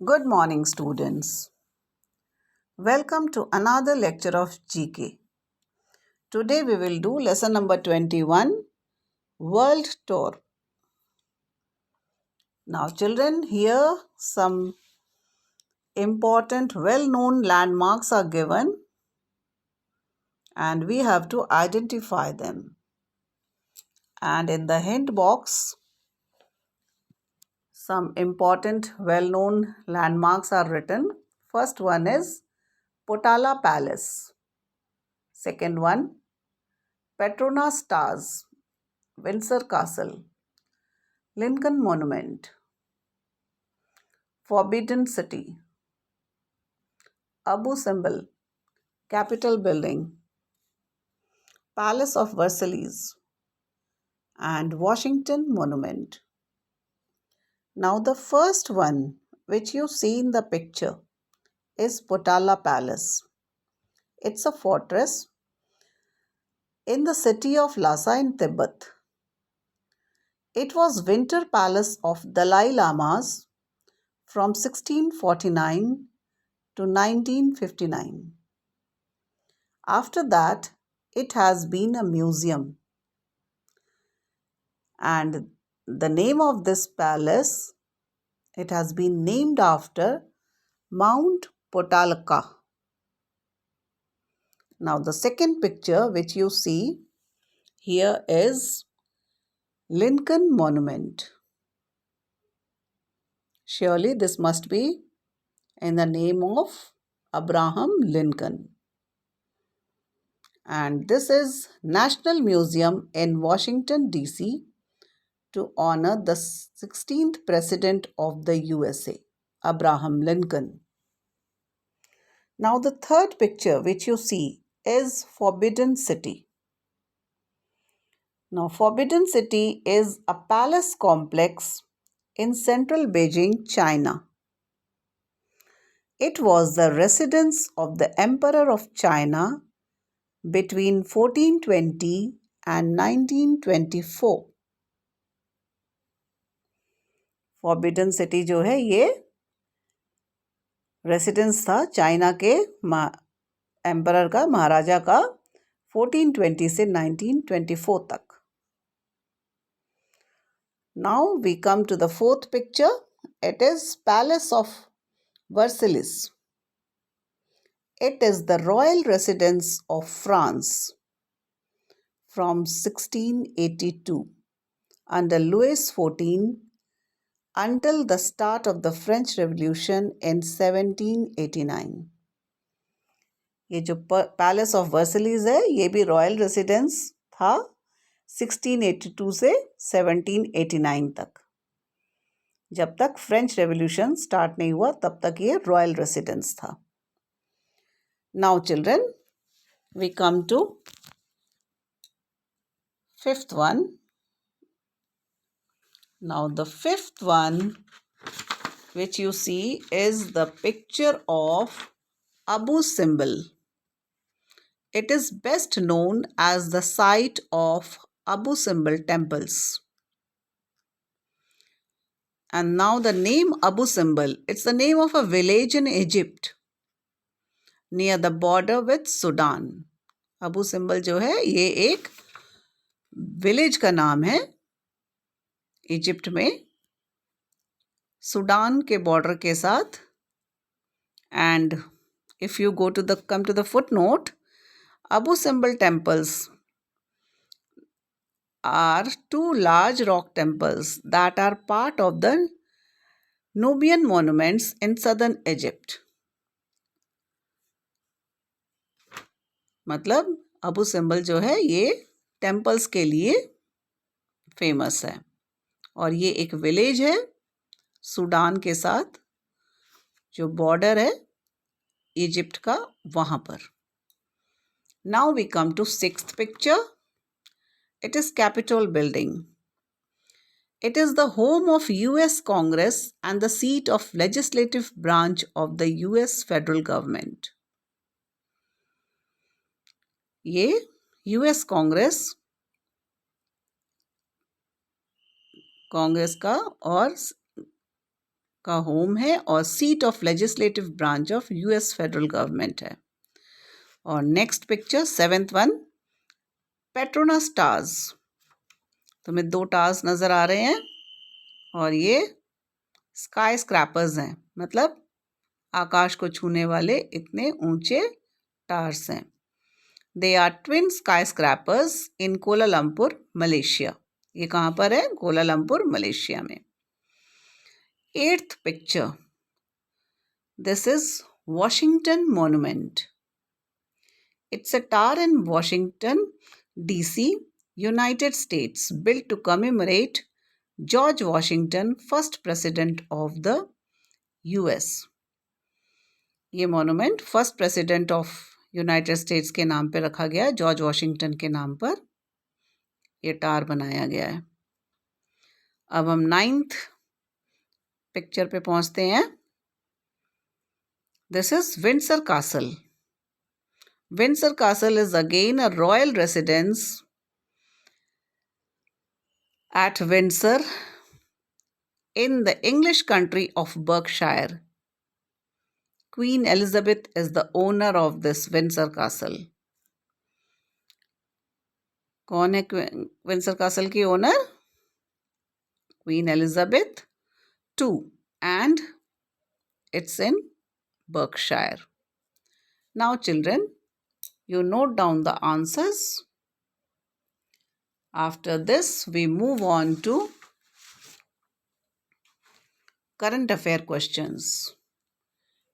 Good morning, students. Welcome to another lecture of GK. Today we will do lesson number 21, World Tour. Now, children, here some important, well-known landmarks are given and we have to identify them. And in the hint box, some important, well-known landmarks are written. First one is Potala Palace. Second one, Petronas Towers, Windsor Castle, Lincoln Monument, Forbidden City, Abu Simbel, Capitol Building, Palace of Versailles, and Washington Monument. Now the first one which you see in the picture is Potala Palace. It's a fortress in the city of Lhasa in Tibet. It was winter palace of Dalai Lamas from 1649 to 1959. After that, it has been a museum. And the name of this palace, it has been named after Mount Potalka. Now the second picture which you see here is Lincoln Monument. Surely this must be in the name of Abraham Lincoln. And this is National Museum in Washington, D.C. to honor the 16th President of the USA, Abraham Lincoln. Now the third picture which you see is Forbidden City. Now Forbidden City is a palace complex in central Beijing, China. It was the residence of the Emperor of China between 1420 and 1924. Forbidden city जो है ये residence था China के emperor का, महाराजा का, 1420 से 1924 तक. Now we come to the fourth picture. It is Palace of Versailles. It is the royal residence of France from 1682 under Louis XIV until the start of the French Revolution in 1789. ये जो palace of वर्सलीज है ये भी royal residence था 1682 से 1789 तक. जब तक फ्रेंच रेवोल्यूशन स्टार्ट नहीं हुआ तब तक ये रॉयल रेसिडेंस था. Now children, we come to fifth one. Now the fifth one which you see is the picture of Abu Simbel. It is best known as the site of Abu Simbel temples. And now the name Abu Simbel, it's the name of a village in Egypt near the border with Sudan. Abu Simbel जो है ये एक village का नाम है Egypt में, Sudan के border के साथ. And if you come to the footnote, Abu Simbel temples are two large rock temples that are part of the Nubian monuments in southern Egypt. मतलब अबू सिम्बल जो है ये टेम्पल्स के लिए फेमस है और ये एक विलेज है सूडान के साथ जो बॉर्डर है इजिप्ट का वहाँ पर. Now we come to sixth picture. It is Capitol Building. It is the home of US Congress and the seat of legislative branch of the US federal government. ये US Congress का और का home है और seat of legislative branch of US federal government है। और next picture 7th one, Petronas towers. तुम्हें 2 towers नजर आ रहे हैं और ये स्काई स्क्रैपर्स हैं, मतलब आकाश को छूने वाले इतने ऊंचे टावर्स हैं। They are twin skyscrapers in Kuala Lumpur, Malaysia. ये कहाँ पर है? कोलालमपुर, मलेशिया में। 8th picture, this is Washington Monument. It's a tower in Washington, D.C., United States, built to commemorate George Washington, first president of the US. ये monument first president of United states के नाम पे रखा गया है, George Washington के नाम पर ये टावर बनाया गया है। अब हम 9th पिक्चर पे पहुंचते हैं। This is Windsor castle. Windsor Castle is again a royal residence at Windsor in the English country of Berkshire. Queen Elizabeth is the owner of this Windsor Castle. कौन है विंसर कासल की owner? Queen Elizabeth II, and it's in Berkshire. Now children, you note down the answers. After this, we move on to current affair questions.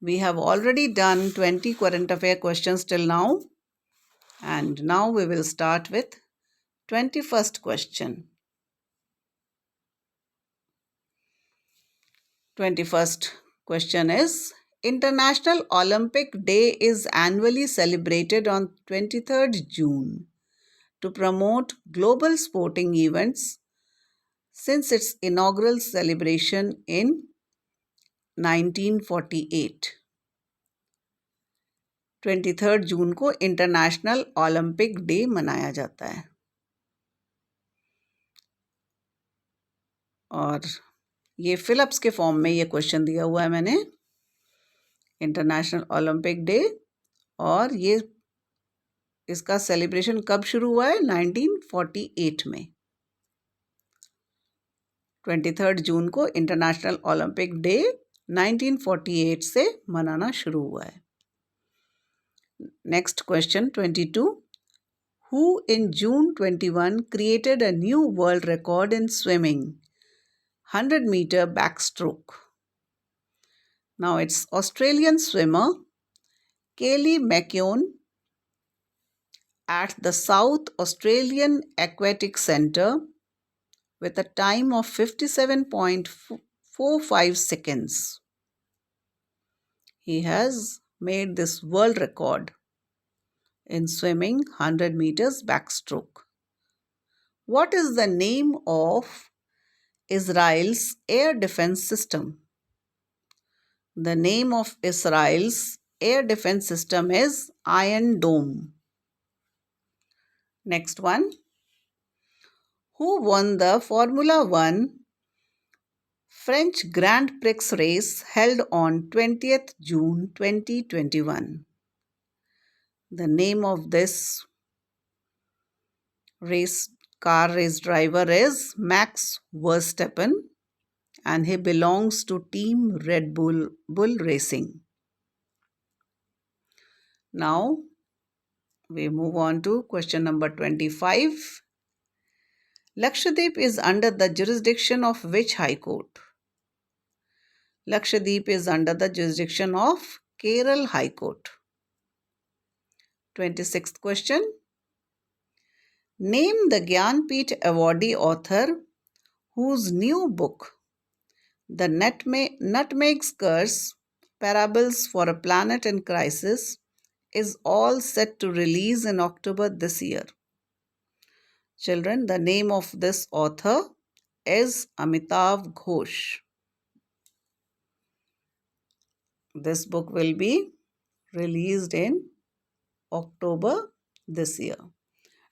We have already done 20 current affair questions till now, and now we will start with 21st question. 21st question is, International Olympic Day is annually celebrated on 23rd June to promote global sporting events since its inaugural celebration in 1948. 23rd जून को international Olympic day मनाया जाता है। और ये Philips के form में ये question दिया हुआ है मैंने, इंटरनेशनल ओलंपिक डे, और ये इसका सेलिब्रेशन कब शुरू हुआ है? 1948 में। 23rd जून को इंटरनेशनल ओलंपिक डे 1948 से मनाना शुरू हुआ है। Next question 22, who in June 21 created a new world record in swimming, 100-meter backstroke? Now it's Australian swimmer Kaylee McKeown at the South Australian Aquatic Centre with a time of 57.45 seconds. He has made this world record in swimming 100 meters backstroke. What is the name of Israel's air defense system? The name of Israel's air defense system is Iron Dome. Next one. Who won the Formula One French Grand Prix race held on 20th June 2021? The name of this car race driver is Max Verstappen, and he belongs to Team Red Bull Racing. Now we move on to question number 25. Lakshadweep is under the jurisdiction of which High Court? Lakshadweep is under the jurisdiction of Kerala High Court. 26th question. Name the Gyanpith awardee author whose new book, The Nutmeg's Curse, Parables for a Planet in Crisis, is all set to release in October this year. Children, the name of this author is Amitav Ghosh. This book will be released in October this year.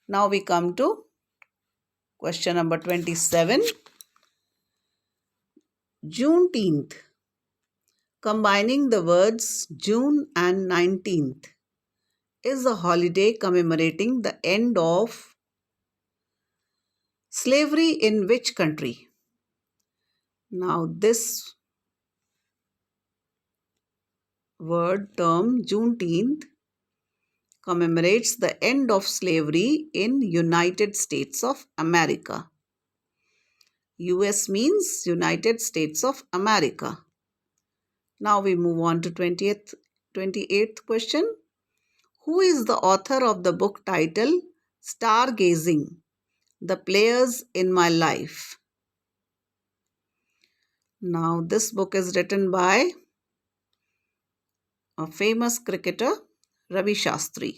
Now we come to question number 27. Juneteenth combining the words June and 19th, is a holiday commemorating the end of slavery in which country? Now, this word term Juneteenth commemorates the end of slavery in United States of America. US means United States of America. Now we move on to 28th question. Who is the author of the book titled Stargazing: The Players in My Life? Now this book is written by a famous cricketer, Ravi Shastri.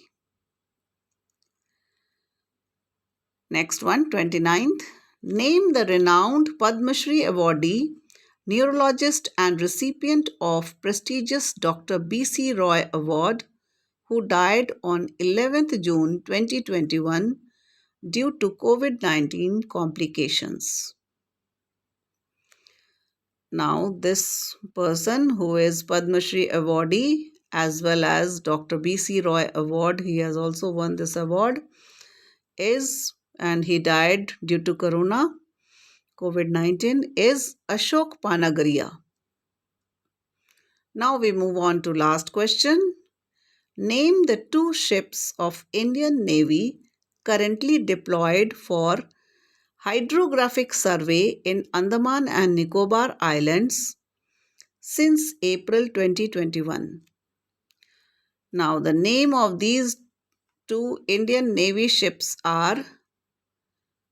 Next one, 29th. Name the renowned Padma Shri awardee, neurologist and recipient of prestigious Dr. B.C. Roy Award, who died on 11th June 2021 due to COVID-19 complications. Now, this person who is Padma Shri awardee as well as Dr. B.C. Roy Award, he has also won this award, and he died due to Corona, COVID-19, is Ashok Panagaria. Now we move on to last question. Name the 2 ships of Indian Navy currently deployed for hydrographic survey in Andaman and Nicobar Islands since April 2021. Now the name of these 2 Indian Navy ships are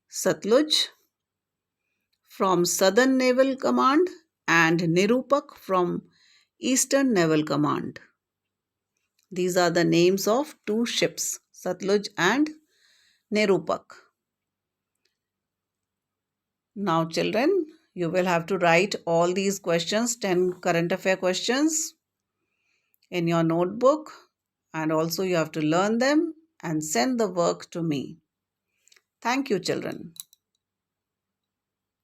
Satluj from Southern Naval Command and Nirupak from Eastern Naval Command. These are the names of 2 ships, Satluj and Nirupak. Now children, you will have to write all these questions, 10 current affair questions, in your notebook, and also you have to learn them and send the work to me. Thank you children.